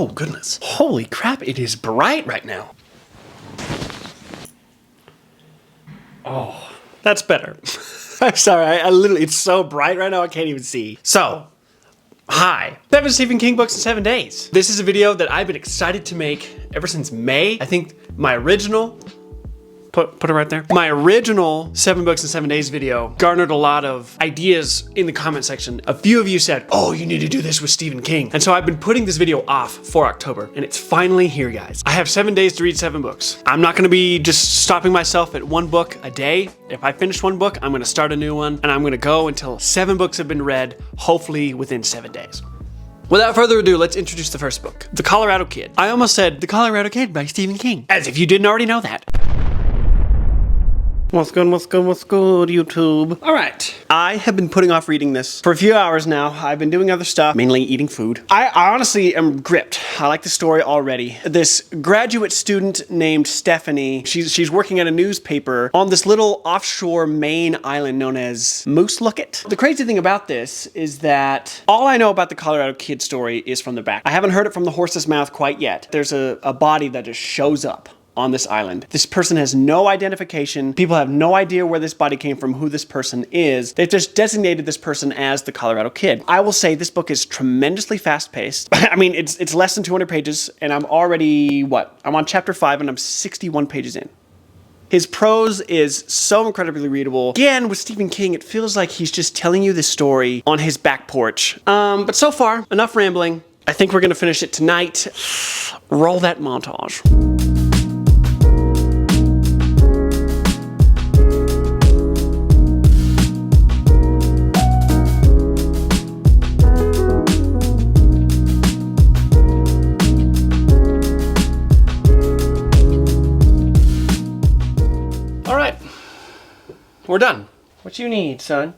Oh, goodness. Holy crap, it is bright right now. Oh, that's better. I'm sorry, I literally, it's so bright right now I can't even see. So, hi. 7 Stephen King books in 7 days. This is a video that I've been excited to make ever since May. I think my original, put it right there. My original 7 books in 7 days video garnered a lot of ideas in the comment section. A few of you said, oh, you need to do this with Stephen King. And so I've been putting this video off for October, and it's finally here, guys. I have 7 days to read 7 books. I'm not gonna be just stopping myself at 1 book a day. If I finish 1 book, I'm gonna start a new one, and I'm gonna go until 7 books have been read, hopefully within 7 days. Without further ado, let's introduce the first book, The Colorado Kid. I almost said The Colorado Kid by Stephen King, as if you didn't already know that. What's good, YouTube? All right. I have been putting off reading this for a few hours now. I've been doing other stuff, mainly eating food. I honestly am gripped. I like the story already. This graduate student named Stephanie, she's working at a newspaper on this little offshore Maine island known as Moose Lookit. The crazy thing about this is that all I know about the Colorado Kid story is from the back. I haven't heard it from the horse's mouth quite yet. There's a body that just shows up on this island. This person has no identification. People have no idea where this body came from, who this person is. They've just designated this person as the Colorado Kid. I will say this book is tremendously fast-paced. I mean, it's less than 200 pages, and I'm already, I'm on chapter 5, and I'm 61 pages in. His prose is so incredibly readable. Again, with Stephen King, it feels like he's just telling you this story on his back porch. But so far, enough rambling. I think we're gonna finish it tonight. Roll that montage. We're done. What you need, son?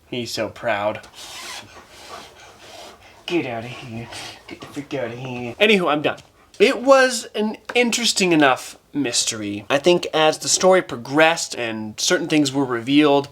He's so proud. Get out of here. Get the freak out of here. Anywho, I'm done. It was an interesting enough mystery. I think as the story progressed and certain things were revealed,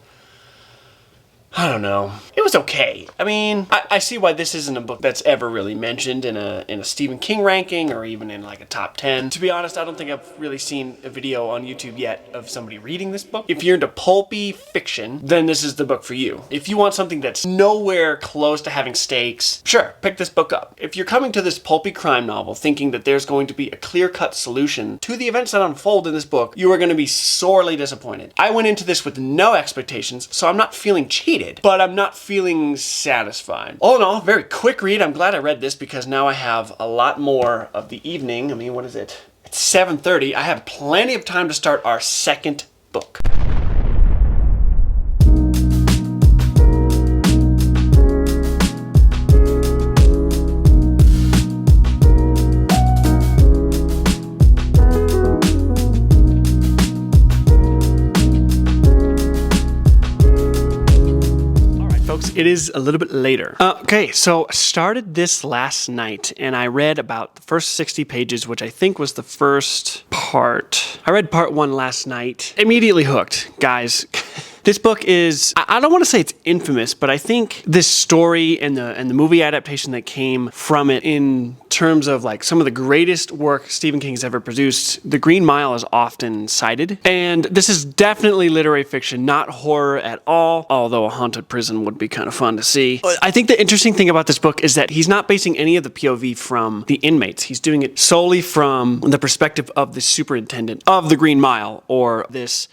I don't know. It was okay. I mean, I see why this isn't a book that's ever really mentioned in a Stephen King ranking or even in like a top 10. To be honest, I don't think I've really seen a video on YouTube yet of somebody reading this book. If you're into pulpy fiction, then this is the book for you. If you want something that's nowhere close to having stakes, sure, pick this book up. If you're coming to this pulpy crime novel thinking that there's going to be a clear-cut solution to the events that unfold in this book, you are going to be sorely disappointed. I went into this with no expectations, so I'm not feeling cheated. But I'm not feeling satisfied. All in all, very quick read. I'm glad I read this because now I have a lot more of the evening. I mean, what is it? It's 7:30. I have plenty of time to start our second book. It is a little bit later. Okay, so I started this last night and I read about the first 60 pages, which I think was the first part. I read part 1 last night. Immediately hooked, guys. This book is, I don't want to say it's infamous, but I think this story and the movie adaptation that came from it in terms of like some of the greatest work Stephen King has ever produced, The Green Mile is often cited. And this is definitely literary fiction, not horror at all, although a haunted prison would be kind of fun to see. I think the interesting thing about this book is that he's not basing any of the POV from the inmates. He's doing it solely from the perspective of the superintendent of The Green Mile, or this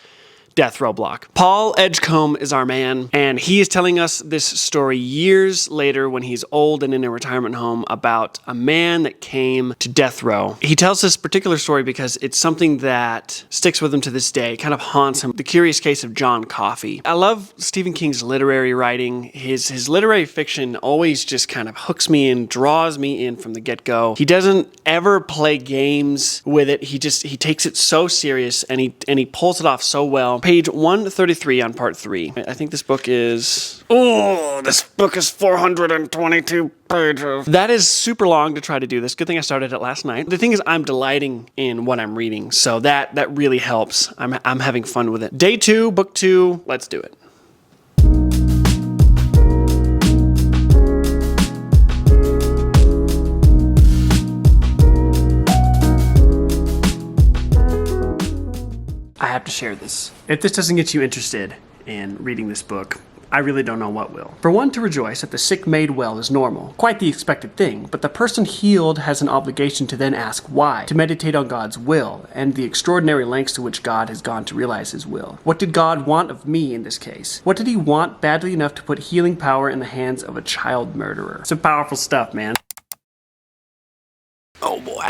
death row block. Paul Edgecombe is our man, and he is telling us this story years later when he's old and in a retirement home about a man that came to death row. He tells this particular story because it's something that sticks with him to this day, kind of haunts him. The Curious Case of John Coffey. I love Stephen King's literary writing. His literary fiction always just kind of hooks me in, draws me in from the get-go. He doesn't ever play games with it. He takes it so serious and he pulls it off so well. Page 133 on part 3. I think this book is... Oh, this book is 422 pages. That is super long to try to do this. Good thing I started it last night. The thing is, I'm delighting in what I'm reading, so that really helps. I'm having fun with it. Day 2, book 2, let's do it. have to share this. If this doesn't get you interested in reading this book, I really don't know what will. For one to rejoice that the sick made well is normal, quite the expected thing, but the person healed has an obligation to then ask why, to meditate on God's will, and the extraordinary lengths to which God has gone to realize his will. What did God want of me in this case? What did he want badly enough to put healing power in the hands of a child murderer? Some powerful stuff, man. Oh boy.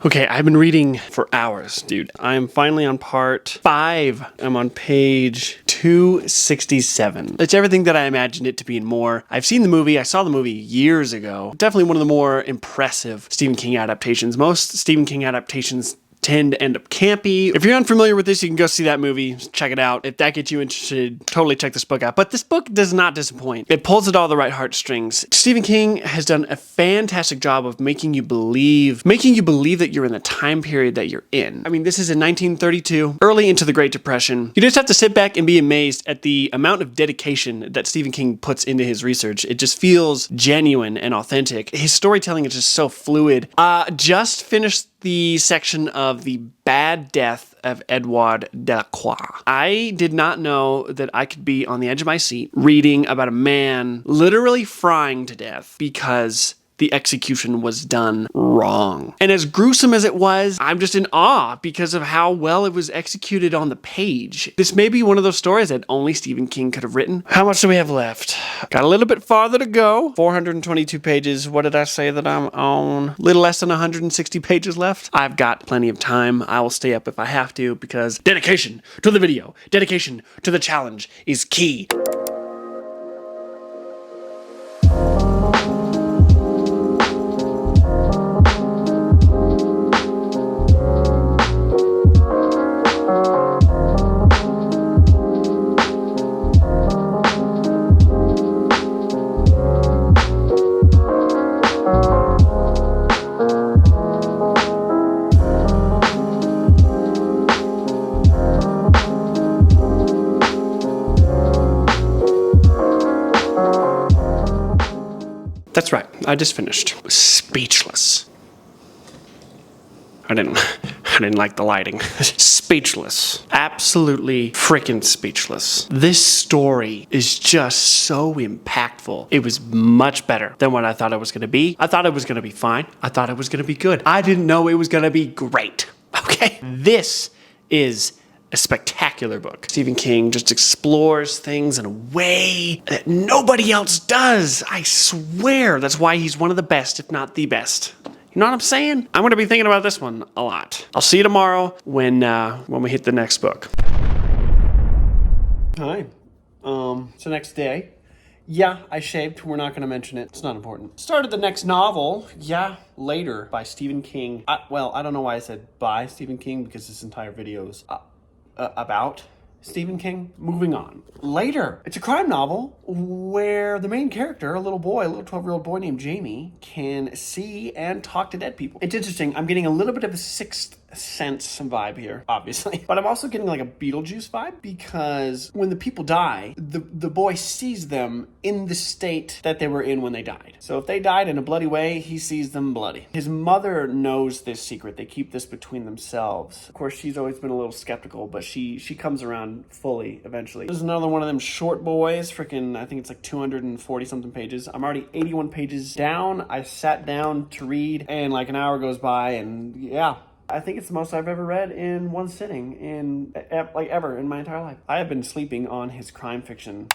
Okay, I've been reading for hours, dude. I'm finally on part 5. I'm on page 267. It's everything that I imagined it to be and more. I've seen the movie. I saw the movie years ago. Definitely one of the more impressive Stephen King adaptations. Most Stephen King adaptations tend to end up campy. If you're unfamiliar with this, you can go see that movie, check it out. If that gets you interested, totally check this book out. But this book does not disappoint. It pulls at all the right heartstrings. Stephen King has done a fantastic job of making you believe that you're in the time period that you're in. I mean, this is in 1932, early into the Great Depression. You just have to sit back and be amazed at the amount of dedication that Stephen King puts into his research. It just feels genuine and authentic. His storytelling is just so fluid. Just finished the section of the bad death of Edouard Delacroix. I did not know that I could be on the edge of my seat reading about a man literally frying to death because the execution was done wrong. And as gruesome as it was, I'm just in awe because of how well it was executed on the page. This may be one of those stories that only Stephen King could have written. How much do we have left? Got a little bit farther to go. 422 pages. What did I say that I'm on? A little less than 160 pages left. I've got plenty of time. I will stay up if I have to because dedication to the video, dedication to the challenge is key. That's right, I just finished. Speechless. I didn't like the lighting. Speechless. Absolutely freaking speechless. This story is just so impactful. It was much better than what I thought it was going to be. I thought it was going to be fine. I thought it was going to be good. I didn't know it was going to be great. Okay? This is a spectacular book. Stephen King just explores things in a way that nobody else does. I swear that's why he's one of the best, if not the best. You know what I'm saying? I'm going to be thinking about this one a lot. I'll see you tomorrow when we hit the next book. Hi. It's the next day. Yeah, I shaved. We're not going to mention it. It's not important. Started the next novel. Yeah, later by Stephen King. I don't know why I said by Stephen King because this entire video is about Stephen King. Moving on. Later, it's a crime novel where the main character, a little 12-year-old boy named Jamie, can see and talk to dead people. It's interesting. I'm getting a little bit of a Sixth Sense vibe here, obviously. But I'm also getting like a Beetlejuice vibe because when the people die, the boy sees them in the state that they were in when they died. So if they died in a bloody way, he sees them bloody. His mother knows this secret. They keep this between themselves. Of course, she's always been a little skeptical, but she comes around fully eventually. There's another one of them short boys, freaking, I think it's like 240 something pages. I'm already 81 pages down. I sat down to read and like an hour goes by and yeah. I think it's the most I've ever read in one sitting ever in my entire life. I have been sleeping on his crime fiction.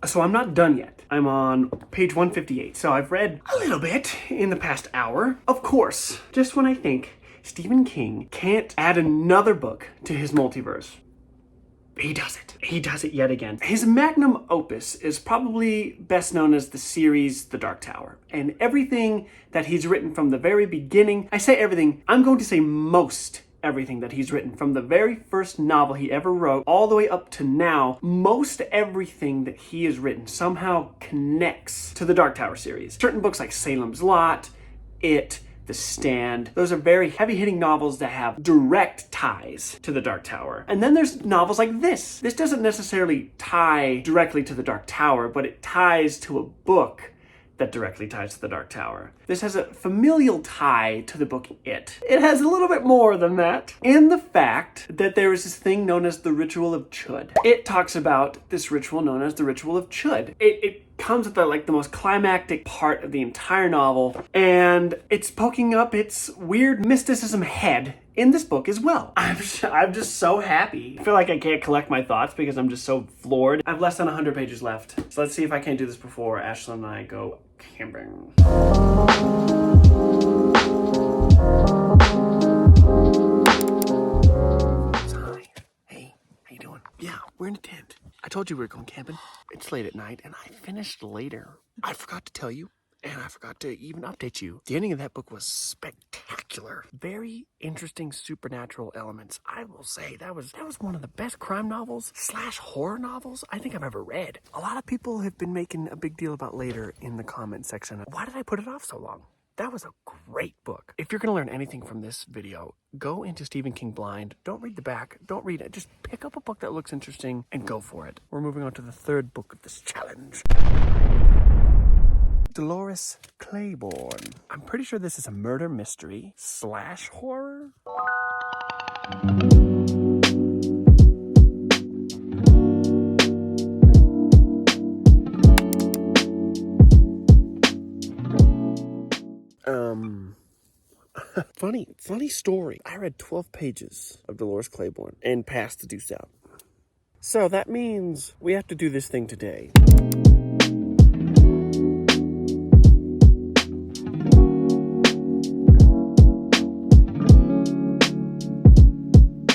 So I'm not done yet. I'm on page 158. So I've read a little bit in the past hour. Of course, just when I think Stephen King can't add another book to his multiverse, he does it. He does it yet again. His magnum opus is probably best known as the series The Dark Tower. And everything that he's written from the very beginning, I say everything, I'm going to say most everything that he's written from the very first novel he ever wrote all the way up to now, most everything that he has written somehow connects to the Dark Tower series. Certain books like Salem's Lot, It, The Stand, those are very heavy-hitting novels that have direct ties to the Dark Tower. And then there's novels like this. This doesn't necessarily tie directly to the Dark Tower, but it ties to a book that directly ties to the Dark Tower. This has a familial tie to the book It. It has a little bit more than that, in the fact that there is this thing known as the Ritual of Chud. It talks about this ritual known as the Ritual of Chud. It comes at the most climactic part of the entire novel, and it's poking up its weird mysticism head in this book as well. I'm just so happy. I feel like I can't collect my thoughts because I'm just so floored. I have less than 100 pages left. So let's see if I can't do this before Ashlyn and I go camping. Hi. Hey, how you doing? Yeah, we're in a tent. I told you we were going camping. It's late at night and I finished later. I forgot to tell you. And I forgot to even update you. The ending of that book was spectacular. Very interesting supernatural elements. I will say that was one of the best crime novels / horror novels I think I've ever read. A lot of people have been making a big deal about later in the comment section. Why did I put it off so long? That was a great book. If you're gonna learn anything from this video, go into Stephen King blind. Don't read the back, don't read it. Just pick up a book that looks interesting and go for it. We're moving on to the third book of this challenge. Dolores Clayborn. I'm pretty sure this is a murder mystery / horror. Funny story. I read 12 pages of Dolores Clayborn and passed the deuce out. So that means we have to do this thing today.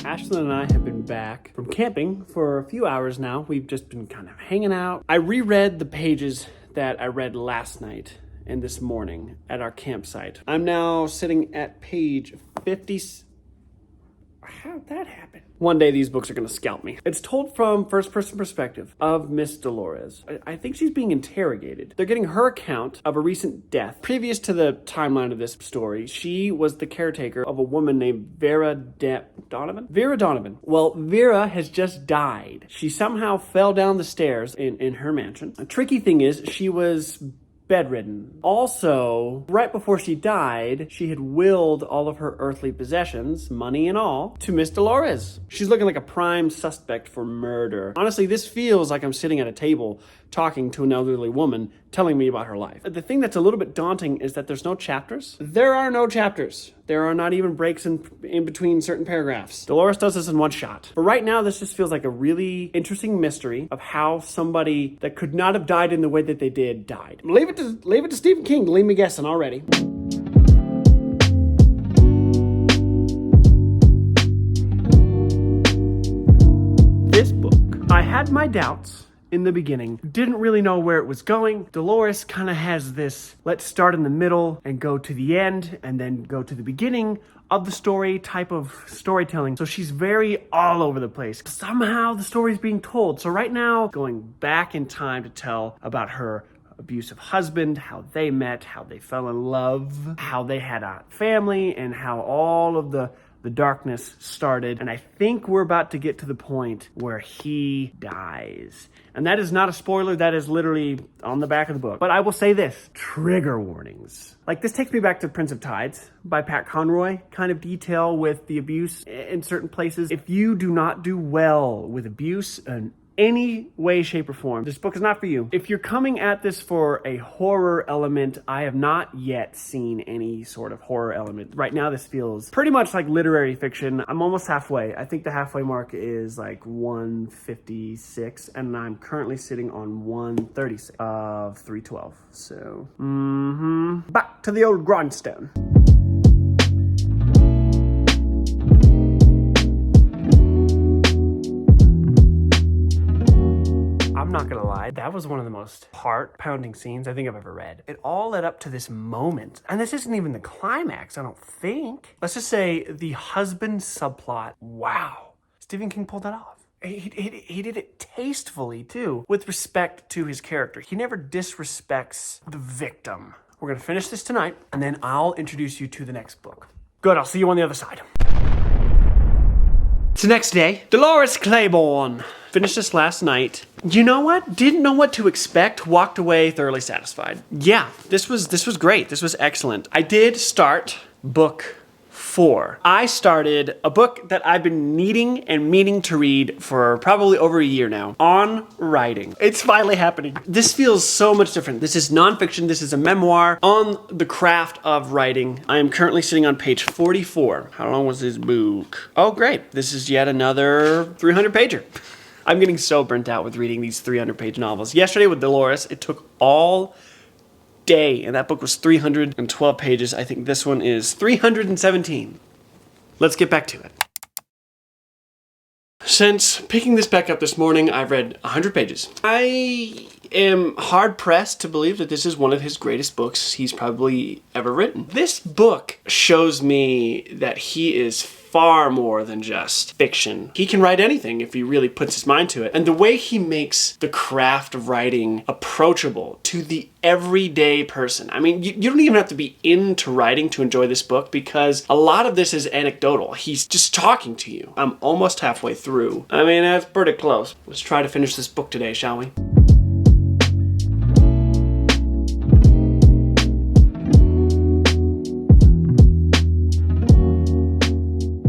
Ashlyn and I have been back from camping for a few hours now. We've just been kind of hanging out. I reread the pages that I read last night and this morning at our campsite. I'm now sitting at page 50. How'd that happen? One day these books are going to scalp me. It's told from first-person perspective of Miss Dolores. I think she's being interrogated. They're getting her account of a recent death. Previous to the timeline of this story, she was the caretaker of a woman named Vera Donovan? Vera Donovan. Well, Vera has just died. She somehow fell down the stairs in her mansion. A tricky thing is she was bedridden. Also, right before she died, she had willed all of her earthly possessions, money and all, to Miss Dolores. She's looking like a prime suspect for murder. Honestly, this feels like I'm sitting at a table talking to an elderly woman telling me about her life. The thing that's a little bit daunting is that there's no chapters. There are no chapters. There are not even breaks in between certain paragraphs. Dolores does this in one shot. But right now, this just feels like a really interesting mystery of how somebody that could not have died in the way that they did, died. Leave it to Stephen King to leave me guessing already. This book, I had my doubts in the beginning. Didn't really know where it was going. Dolores kind of has this, let's start in the middle and go to the end and then go to the beginning of the story type of storytelling. So she's very all over the place. Somehow the story's being told. So right now, going back in time to tell about her abusive husband, how they met, how they fell in love, how they had a family, and how all of the darkness started. And I think we're about to get to the point where he dies. And that is not a spoiler. That is literally on the back of the book. But I will say this, trigger warnings. Like this takes me back to Prince of Tides by Pat Conroy, kind of detail with the abuse in certain places. If you do not do well with abuse and any way, shape, or form, this book is not for you. If you're coming at this for a horror element, I have not yet seen any sort of horror element. Right now, this feels pretty much like literary fiction. I'm almost halfway. I think the halfway mark is like 156, and I'm currently sitting on 136 of 312. So, back to the old grindstone. I'm not gonna lie, that was one of the most heart-pounding scenes I think I've ever read. It all led up to this moment, and this isn't even the climax, I don't think. Let's just say the husband subplot, wow. Stephen King pulled that off. He did it tastefully, too, with respect to his character. He never disrespects the victim. We're gonna finish this tonight, and then I'll introduce you to the next book. Good, I'll see you on the other side. It's the next day. Dolores Clayborn. Finished this last night. You know what? Didn't know what to expect. Walked away thoroughly satisfied. Yeah, this was great. This was excellent. I did start book 4. I started a book that I've been needing and meaning to read for probably over a year now. On writing. It's finally happening. This feels so much different. This is nonfiction. This is a memoir on the craft of writing. I am currently sitting on page 44. How long was this book? Oh, great. This is yet another 300-pager. I'm getting so burnt out with reading these 300-page novels. Yesterday with Dolores, it took all day, and that book was 312 pages. I think this one is 317. Let's get back to it. Since picking this back up this morning, I've read 100 pages. I am hard-pressed to believe that this is one of his greatest books he's probably ever written. This book shows me that he is far more than just fiction. He can write anything if he really puts his mind to it. And the way he makes the craft of writing approachable to the everyday person. I mean, you don't even have to be into writing to enjoy this book, because a lot of this is anecdotal. He's just talking to you. I'm almost halfway through. I mean, that's pretty close. Let's try to finish this book today, shall we?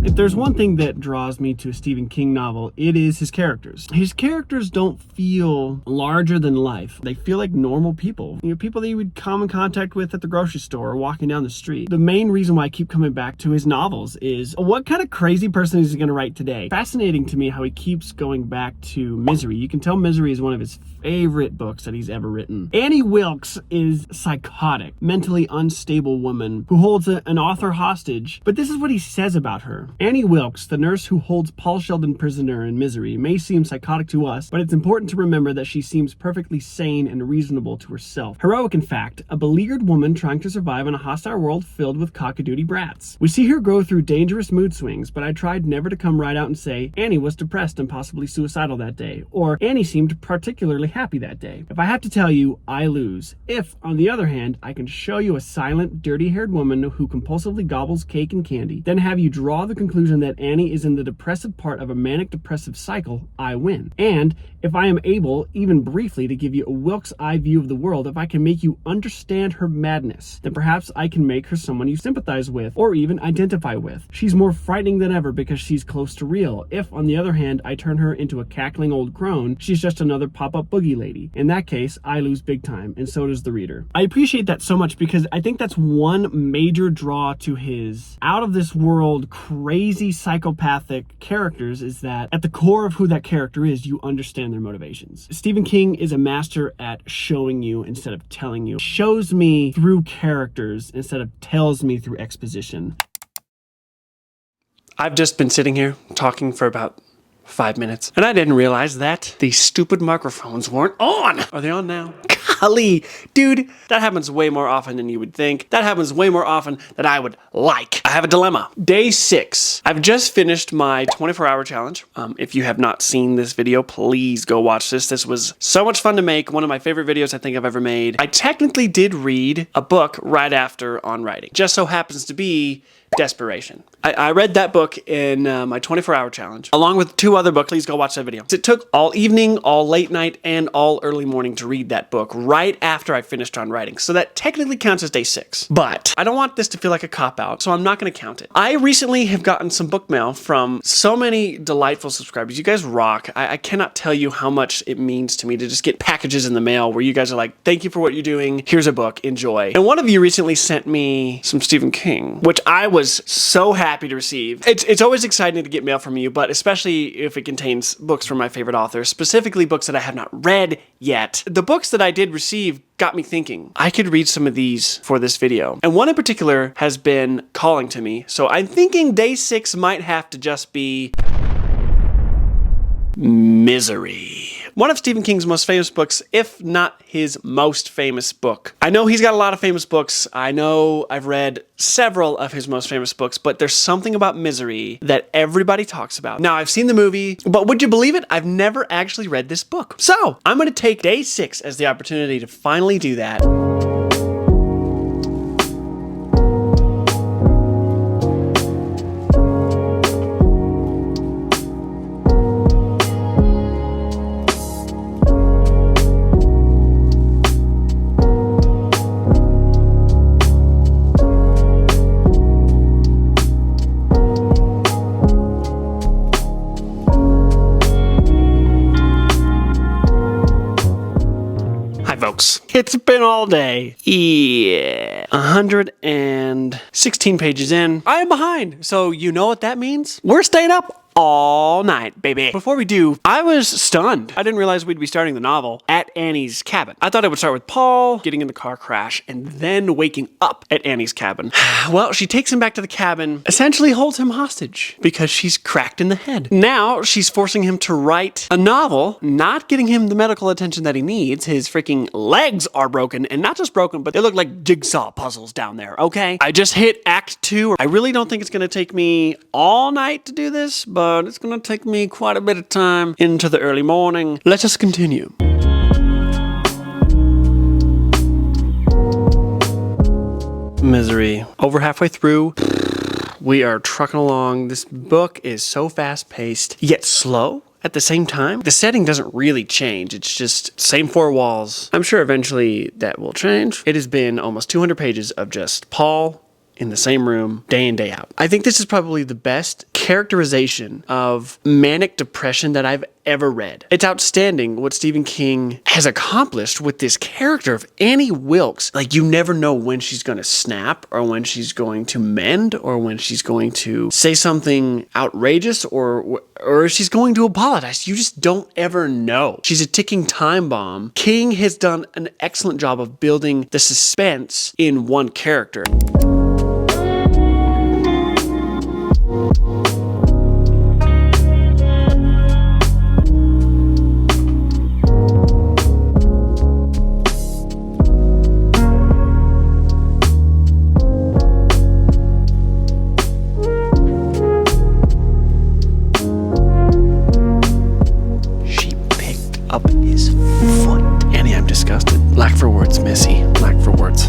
If there's one thing that draws me to a Stephen King novel, it is his characters. His characters don't feel larger than life. They feel like normal people. You know, people that you would come in contact with at the grocery store or walking down the street. The main reason why I keep coming back to his novels is, what kind of crazy person is he going to write today? Fascinating to me how he keeps going back to Misery. You can tell Misery is one of his favorite books that he's ever written. Annie Wilkes is psychotic, mentally unstable woman who holds an author hostage, but this is what he says about her. Annie Wilkes, the nurse who holds Paul Sheldon prisoner in Misery, may seem psychotic to us, but it's important to remember that she seems perfectly sane and reasonable to herself. Heroic, in fact, a beleaguered woman trying to survive in a hostile world filled with cockadoodie brats. We see her go through dangerous mood swings, but I tried never to come right out and say, Annie was depressed and possibly suicidal that day, or Annie seemed particularly happy that day. If I have to tell you, I lose. If, on the other hand, I can show you a silent, dirty-haired woman who compulsively gobbles cake and candy, then have you draw the conclusion that Annie is in the depressive part of a manic-depressive cycle, I win. And if I am able, even briefly, to give you a Wilkes eye view of the world, if I can make you understand her madness, then perhaps I can make her someone you sympathize with, or even identify with. She's more frightening than ever because she's close to real. If, on the other hand, I turn her into a cackling old crone, she's just another pop-up boogie lady. In that case, I lose big time, and so does the reader. I appreciate that so much because I think that's one major draw to his out-of-this-world, crazy, psychopathic characters, is that at the core of who that character is, you understand their motivations. Stephen King is a master at showing you instead of telling you. Shows me through characters instead of tells me through exposition. I've just been sitting here talking for about 5 minutes, and I didn't realize that these stupid microphones weren't on. Are they on now? Golly, dude, that happens way more often than you would think. That happens way more often than I would like. I have a dilemma. Day 6. I've just finished my 24-hour challenge. If you have not seen this video, please go watch this. This was so much fun to make. One of my favorite videos I think I've ever made. I technically did read a book right after on writing. Just so happens to be Desperation. I read that book in my 24-hour challenge, along with 2 other books. Please go watch that video. It took all evening, all late night, and all early morning to read that book right after I finished on writing. So that technically counts as day 6. But I don't want this to feel like a cop-out, so I'm not going to count it. I recently have gotten some book mail from so many delightful subscribers. You guys rock. I cannot tell you how much it means to me to just get packages in the mail where you guys are like, thank you for what you're doing. Here's a book. Enjoy. And one of you recently sent me some Stephen King, which I was so happy to receive. It's always exciting to get mail from you, but especially if it contains books from my favorite authors, specifically books that I have not read yet. The books that I did receive got me thinking, I could read some of these for this video. And one in particular has been calling to me, so I'm thinking day 6 might have to just be Misery. One of Stephen King's most famous books, if not his most famous book. I know he's got a lot of famous books. I know I've read several of his most famous books, but there's something about Misery that everybody talks about. Now, I've seen the movie, but would you believe it? I've never actually read this book. So, I'm going to take day 6 as the opportunity to finally do that. Hi, folks. It's been all day. Yeah. 116 pages in. I am behind. So you know what that means? We're staying up all night, baby. Before we do, I was stunned. I didn't realize we'd be starting the novel at Annie's cabin. I thought it would start with Paul getting in the car crash and then waking up at Annie's cabin. Well, she takes him back to the cabin, essentially holds him hostage because she's cracked in the head. Now she's forcing him to write a novel, not getting him the medical attention that he needs. His freaking legs are broken, and not just broken, but they look like jigsaw puzzles down there, okay? I just hit Act 2. I really don't think it's gonna take me all night to do this, but it's gonna take me quite a bit of time into the early morning. Let us continue. Misery. Over halfway through. We are trucking along. This book is so fast-paced, yet slow at the same time. The setting doesn't really change. It's just same four walls. I'm sure eventually that will change. It has been almost 200 pages of just Paul in the same room, day in, day out. I think this is probably the best characterization of manic depression that I've ever read. It's outstanding what Stephen King has accomplished with this character of Annie Wilkes. Like, you never know when she's going to snap, or when she's going to mend, or when she's going to say something outrageous, or if she's going to apologize. You just don't ever know. She's a ticking time bomb. King has done an excellent job of building the suspense in one character. Up his foot. Annie, I'm disgusted. Lack for words, Missy. Lack for words.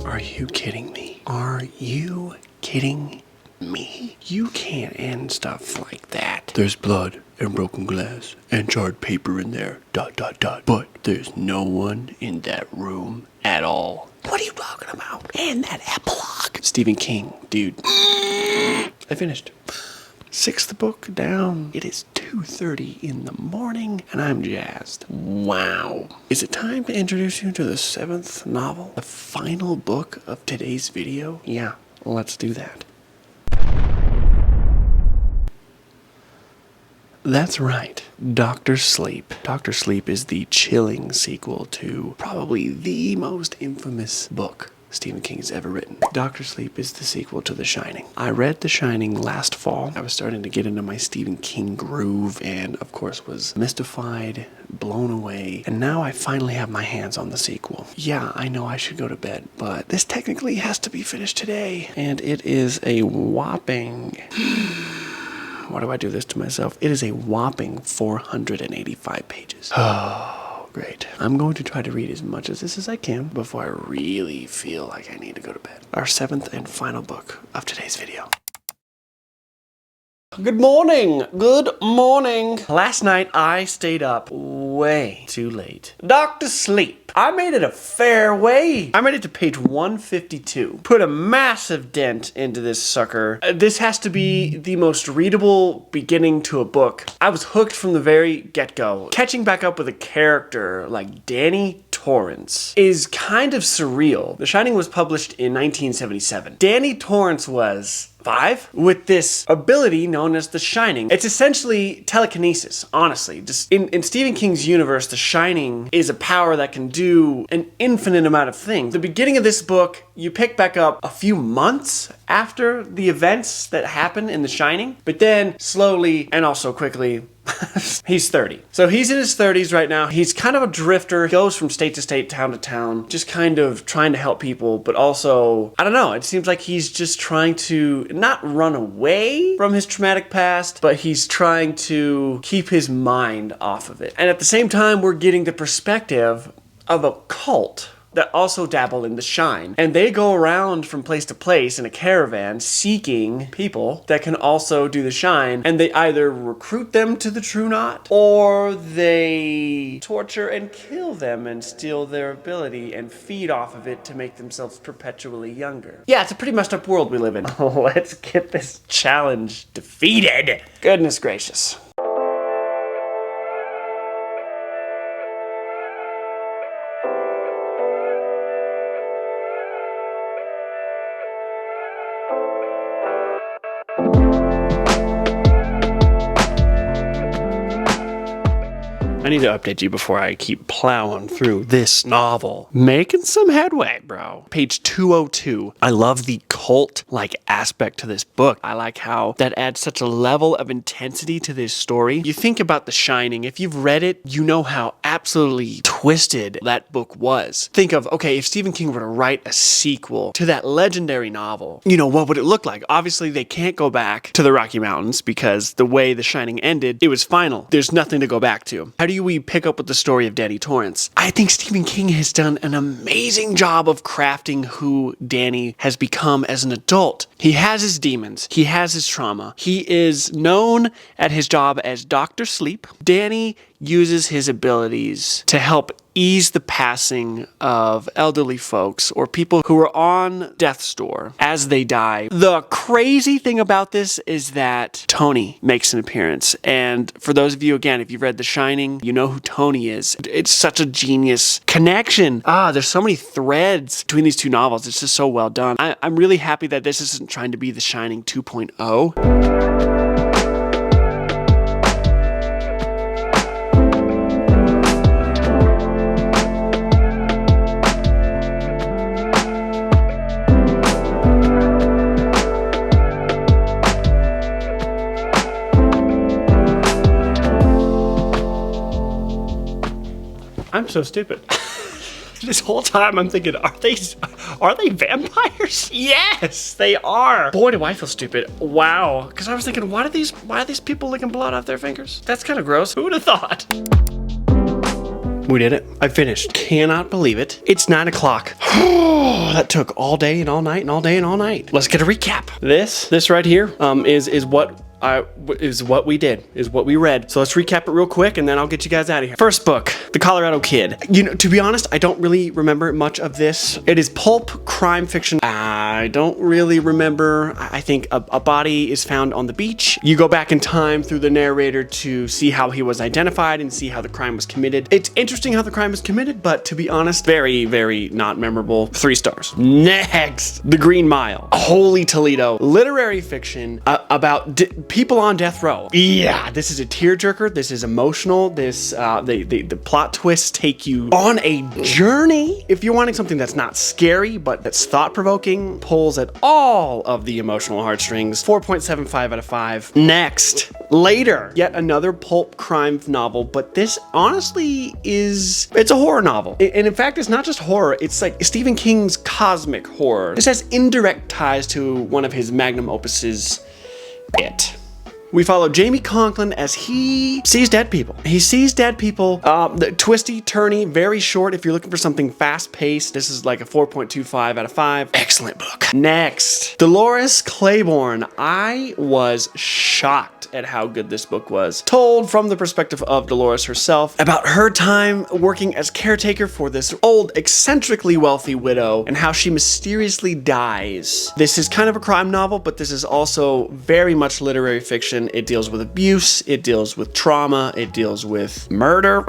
Are you kidding me? Are you kidding me? You can't end stuff like that. There's blood and broken glass and charred paper in there, ... But there's no one in that room at all. What are you talking about? And that epilogue. Stephen King, dude. I finished. Sixth book down. It is 2:30 in the morning, and I'm jazzed. Wow. Is it time to introduce you to the seventh novel? The final book of today's video? Yeah, let's do that. That's right, Dr. Sleep. Dr. Sleep is the chilling sequel to probably the most infamous book Stephen King has ever written. Dr. Sleep is the sequel to The Shining. I read The Shining last fall. I was starting to get into my Stephen King groove and, of course, was mystified, blown away, and now I finally have my hands on the sequel. Yeah, I know I should go to bed, but this technically has to be finished today, and it is a whopping... Why do I do this to myself? It is a whopping 485 pages. Oh, great. I'm going to try to read as much of this as I can before I really feel like I need to go to bed. Our seventh and final book of today's video. Good morning. Good morning. Last night I stayed up way too late. Dr. Sleep. I made it a fair way. I made it to page 152. Put a massive dent into this sucker. This has to be the most readable beginning to a book. I was hooked from the very get-go. Catching back up with a character like Danny Torrance is kind of surreal. The Shining was published in 1977. Danny Torrance was 5 with this ability known as The Shining. It's essentially telekinesis, honestly. Just in Stephen King's universe, The Shining is a power that can do an infinite amount of things. The beginning of this book, you pick back up a few months after the events that happen in The Shining, but then slowly and also quickly, he's 30. So he's in his 30s right now. He's kind of a drifter. He goes from state to state, town to town, just kind of trying to help people, but also, I don't know, it seems like he's just trying to not run away from his traumatic past, but he's trying to keep his mind off of it. And at the same time, we're getting the perspective of a cult that also dabble in the shine. And they go around from place to place in a caravan seeking people that can also do the shine. And they either recruit them to the true knot, or they torture and kill them and steal their ability and feed off of it to make themselves perpetually younger. Yeah, it's a pretty messed up world we live in. Let's get this challenge defeated. Goodness gracious. I need to update you before I keep plowing through this novel. Making some headway, bro. Page 202. I love the cult-like aspect to this book. I like how that adds such a level of intensity to this story. You think about The Shining. If you've read it, you know how absolutely twisted that book was. Think of, okay, if Stephen King were to write a sequel to that legendary novel, you know, what would it look like? Obviously, they can't go back to the Rocky Mountains because the way The Shining ended, it was final. There's nothing to go back to. How do we pick up with the story of Danny Torrance? I think Stephen King has done an amazing job of crafting who Danny has become as an adult. He has his demons. He has his trauma. He is known at his job as Dr. Sleep. Danny uses his abilities to help ease the passing of elderly folks or people who are on death's door as they die. The crazy thing about this is that Tony makes an appearance. And for those of you, again, if you've read The Shining, you know who Tony is. It's such a genius connection. There's so many threads between these two novels. It's just so well done. I'm really happy that this isn't trying to be The Shining 2.0. I'm so stupid. This whole time I'm thinking, are they vampires? Yes, they are. Boy, do I feel stupid. Wow. Because I was thinking, why are these people licking blood off their fingers? That's kind of gross. Who would have thought? We did it. I finished. Cannot believe it. It's 9 o'clock. That took all day and all night and all day and all night. Let's get a recap. This right here is what we did, is what we read. So let's recap it real quick and then I'll get you guys out of here. First book, The Colorado Kid. You know, to be honest, I don't really remember much of this. It is pulp crime fiction. I don't really remember. I think a body is found on the beach. You go back in time through the narrator to see how he was identified and see how the crime was committed. It's interesting how the crime was committed, but to be honest, very, very not memorable. 3 stars. Next, The Green Mile. Holy Toledo. Literary fiction about people on death row. Yeah, this is a tearjerker. This is emotional. The plot twists take you on a journey. If you're wanting something that's not scary, but that's thought-provoking, pulls at all of the emotional heartstrings. 4.75 out of 5. Next, Later, yet another pulp crime novel, but this honestly it's a horror novel. And in fact, it's not just horror, it's like Stephen King's cosmic horror. This has indirect ties to one of his magnum opuses, It. We follow Jamie Conklin as he sees dead people. He sees dead people, twisty, turny, very short. If you're looking for something fast-paced, this is like a 4.25 out of 5. Excellent book. Next, Dolores Clayborn. I was shocked at how good this book was. Told from the perspective of Dolores herself about her time working as caretaker for this old, eccentrically wealthy widow and how she mysteriously dies. This is kind of a crime novel, but this is also very much literary fiction. It deals with abuse, it deals with trauma, it deals with murder.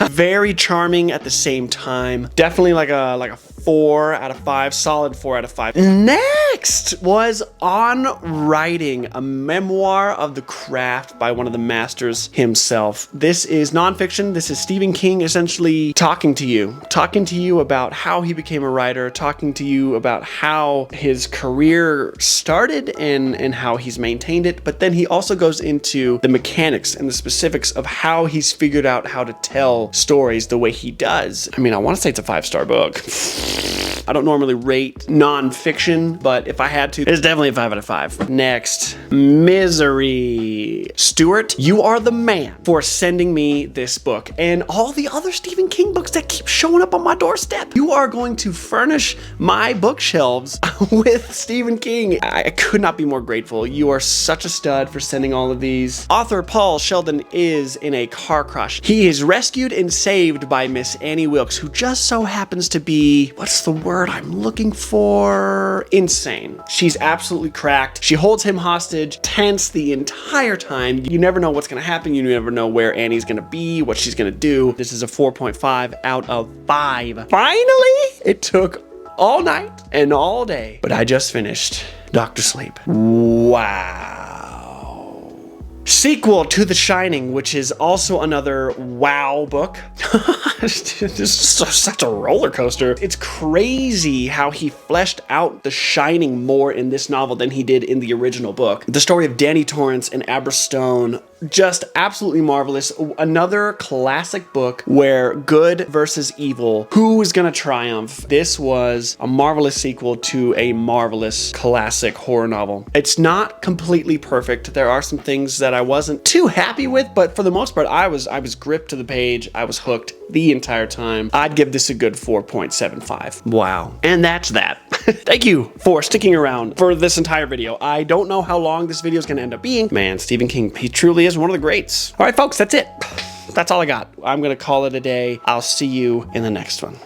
Very charming at the same time. Definitely like a 4 out of 5, solid 4 out of 5. Next was On Writing, a memoir of the craft by one of the masters himself. This is nonfiction. This is Stephen King essentially talking to you about how he became a writer, talking to you about how his career started and how he's maintained it. But then he also goes into the mechanics and the specifics of how he's figured out how to tell stories the way he does. I mean, I want to say it's a 5-star book. I don't normally rate nonfiction, but if I had to, it's definitely a 5 out of 5. Next, Misery. Stuart, you are the man for sending me this book and all the other Stephen King books that keep showing up on my doorstep. You are going to furnish my bookshelves with Stephen King. I could not be more grateful. You are such a stud for sending all of these. Author Paul Sheldon is in a car crash. He is rescued and saved by Miss Annie Wilkes, who just so happens to be, what's the word I'm looking for? Insane. She's absolutely cracked. She holds him hostage, tense the entire time. You never know what's gonna happen. You never know where Annie's gonna be, what she's gonna do. This is a 4.5 out of 5. Finally! It took all night and all day, but I just finished Dr. Sleep. Wow. Sequel to The Shining, which is also another wow book. This is such a roller coaster. It's crazy how he fleshed out The Shining more in this novel than he did in the original book. The story of Danny Torrance and Abra Stone, just absolutely marvelous. Another classic book where good versus evil, who is gonna triumph? This was a marvelous sequel to a marvelous classic horror novel. It's not completely perfect. There are some things that I wasn't too happy with, but for the most part, I was gripped to the page. I was hooked the entire time. I'd give this a good 4.75. Wow. And that's that. Thank you for sticking around for this entire video. I don't know how long this video is going to end up being. Man, Stephen King, he truly is one of the greats. All right, folks, that's it. That's all I got. I'm going to call it a day. I'll see you in the next one.